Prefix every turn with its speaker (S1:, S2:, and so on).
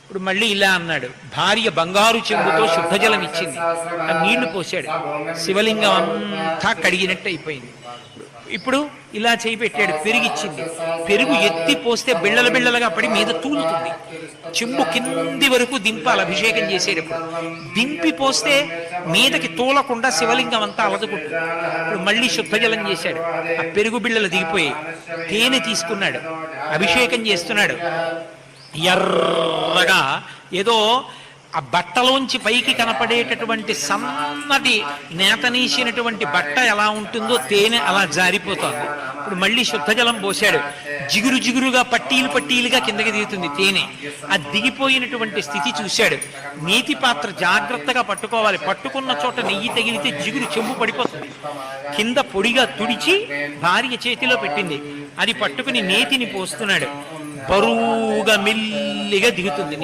S1: ఇప్పుడు మళ్ళీ ఇలా అన్నాడు. భార్య బంగారు చెంబుతో శుద్ధ జలం ఇచ్చింది, ఆ నీళ్లు పోసాడు, శివలింగం అంతా కడిగినట్టు అయిపోయింది. ఇప్పుడు ఇలా చేయి పెట్టాడు, పెరిగిచ్చింది, పెరుగు ఎత్తి పోస్తే బిళ్ళల బిళ్ళలుగా పడి మీద తూలుతుంది. చెంబు కింది వరకు దింపాలి అభిషేకం చేసేటప్పుడు, దింపి పోస్తే మీదకి తూలకుండా శివలింగం అంతా అలదుకుంటుంది. ఇప్పుడు మళ్ళీ శుద్ధ జలం చేశాడు, ఆ పెరుగు బిళ్ళలు దిగిపోయి తేనె తీసుకున్నాడు, అభిషేకం చేస్తున్నాడు. ఎర్రగా ఏదో ఆ బట్టలోంచి పైకి కనపడేటటువంటి సన్నటి నేతనీసినటువంటి బట్ట ఎలా ఉంటుందో తేనె అలా జారిపోతోంది. ఇప్పుడు మళ్ళీ శుద్ధ జలం పోశాడు, జిగురు జిగురుగా పట్టీలు పట్టీలుగా కిందకి దిగుతుంది తేనె. ఆ దిగిపోయినటువంటి స్థితి చూశాడు. నేతి పాత్ర జాగ్రత్తగా పట్టుకోవాలి, పట్టుకున్న చోట నెయ్యి తగిలితే జిగురు చెంబు పడిపోతుంది. కింద పొడిగా తుడిచి భార్య చేతిలో పెట్టింది, అది పట్టుకుని నేతిని పోస్తున్నాడు. బరువుగా మెల్లిగా దిగుతుంది.